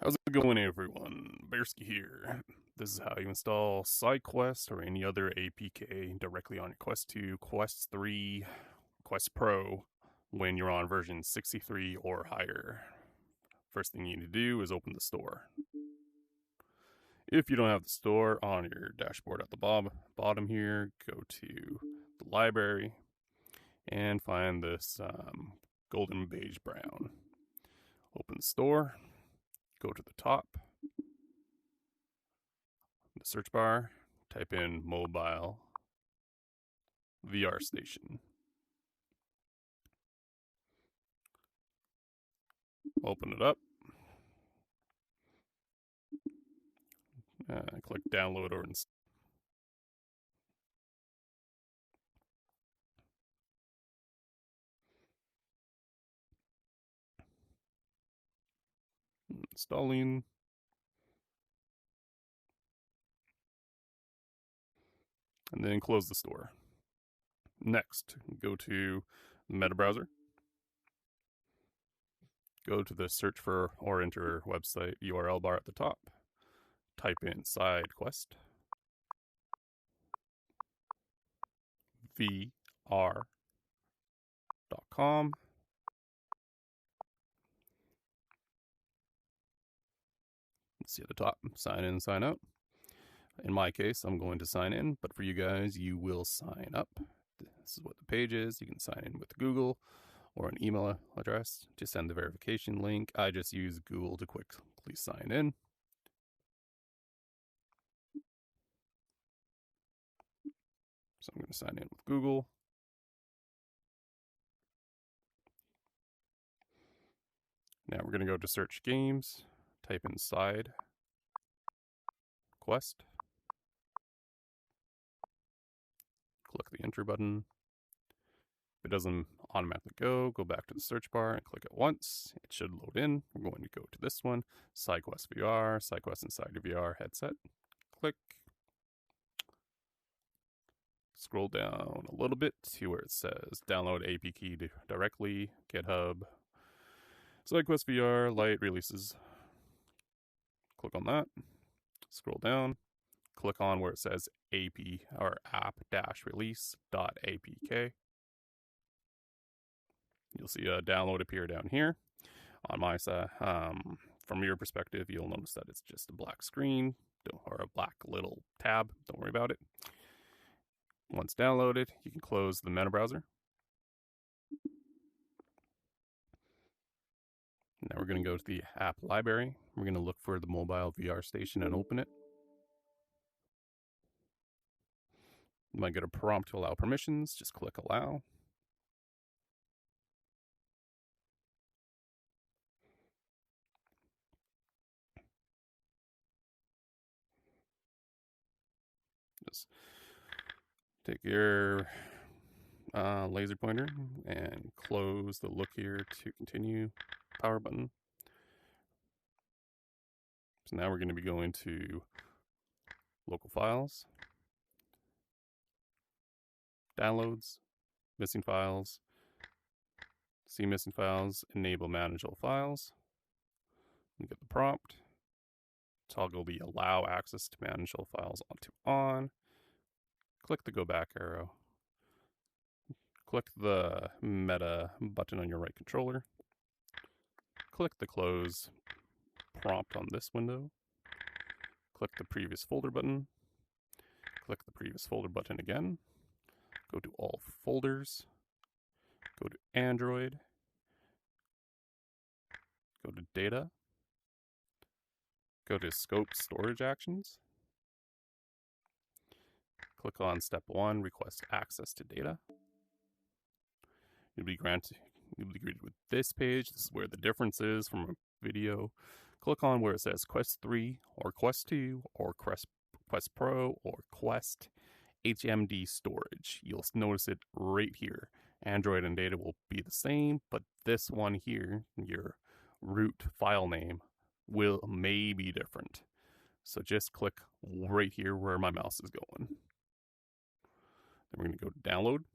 How's it going, everyone? Bearski here. This is how you install Sidequest or any other APK directly on your Quest 2, Quest 3, Quest Pro when you're on version 63 or higher. First thing you need to do is open the store. If you don't have the store on your dashboard at the bottom here, go to the library and find this golden beige brown. Open the store, go to the top, the search bar, type in mobile VR station. Open it up. Click download or installing. And then close the store. Next, go to the meta browser. Go to the search for or enter website URL bar at the top. Type in Sidequest VR.com. See at the top, sign in, sign out. In my case, I'm going to sign in, but for you guys, you will sign up. This is what the page is. You can sign in with Google or an email address to send the verification link. I just use Google to quickly sign in. So I'm going to sign in with Google. Now we're going to go to search games, type in Sidequest. Click the enter button. If it doesn't automatically go back to the search bar and click it once. It should load in. We're going to go to this one, Sidequest VR, Sidequest Inside your VR headset. Click. Scroll down a little bit to where it says download APK directly, GitHub, Sidequest VR, light releases. Click on that. Scroll down. Click on where it says AP or app-release.apk. You'll see a download appear down here. On my side, from your perspective, you'll notice that it's just a black screen or a black little tab. Don't worry about it. Once downloaded, you can close the meta browser. Now we're going to go to the app library. We're going to look for the mobile VR station and open it. You might get a prompt to allow permissions. Just click allow. Just take your laser pointer and close the look here to continue power button. So now we're going to be going to local files, downloads, missing files, see missing files, enable manage all files. You get the prompt. Toggle the allow access to manage all files onto on. Click the go back arrow. Click the meta button on your right controller. Click the close prompt on this window. Click the previous folder button. Click the previous folder button again. Go to all folders. Go to Android. Go to data. Go to scope storage actions. Click on step 1, request access to data. You'll be greeted with this page. This is where the difference is from a video. Click on where it says Quest 3 or Quest 2 or Quest Pro or Quest HMD storage. You'll notice it right here. Android and data will be the same, but this one here, your root file name, may be different. So just click right here where my mouse is going. Then we're going to go to download.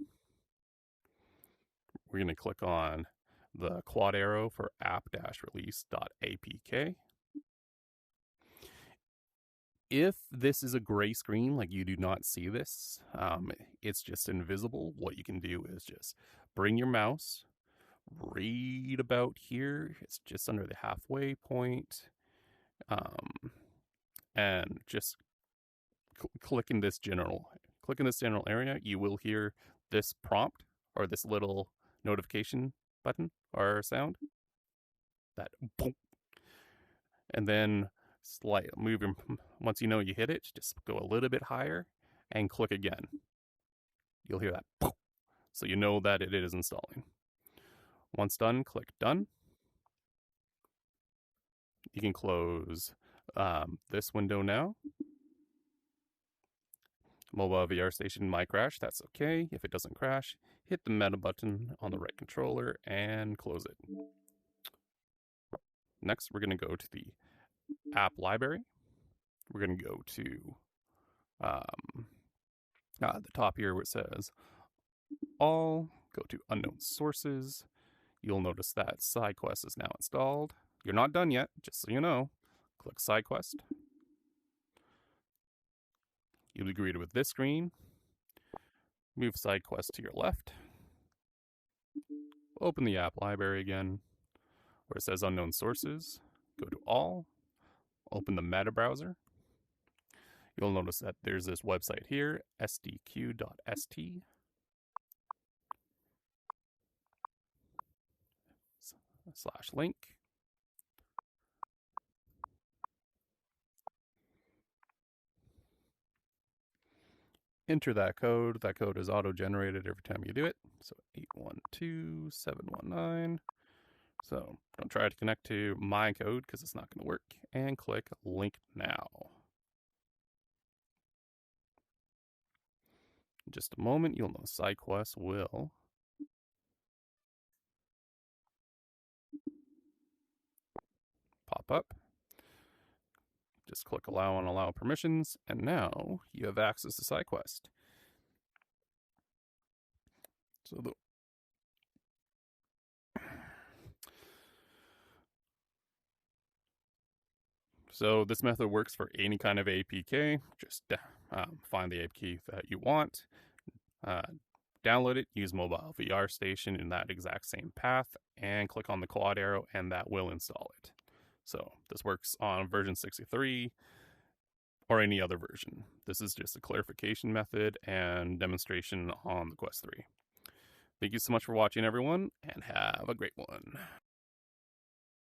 We're going to click on the quad arrow for app-release.apk. If this is a gray screen, like you do not see this, it's just invisible. What you can do is just bring your mouse right about here. It's just under the halfway point. And just click in this general area. You will hear this prompt or this little notification button or sound. That boom. And then move your, once you know you hit it, just go a little bit higher and click again. You'll hear that boom. So you know that it is installing. Once done, click done. You can close this window now. Mobile VR station might crash, that's okay. If it doesn't crash, hit the meta button on the right controller and close it. Next, we're going to go to the app library. We're going to go to the top here where it says all, go to unknown sources. You'll notice that Sidequest is now installed. You're not done yet, just so you know. Click Sidequest. You'll be greeted with this screen. Move Sidequest to your left. Open the app library again, where it says unknown sources. Go to all. Open the meta browser. You'll notice that there's this website here, sdq.st. /link. Enter that code. That code is auto-generated every time you do it. So 812719. So don't try to connect to my code because it's not going to work. And click link now. In just a moment, you'll know Sidequest will pop up. Just click allow and allow permissions, and now you have access to Sidequest. So this method works for any kind of APK. Just find the APK that you want, download it, use Mobile VR Station in that exact same path, and click on the quad arrow, and that will install it. So this works on version 63 or any other version. This is just a clarification method and demonstration on the Quest 3. Thank you so much for watching, everyone, and have a great one.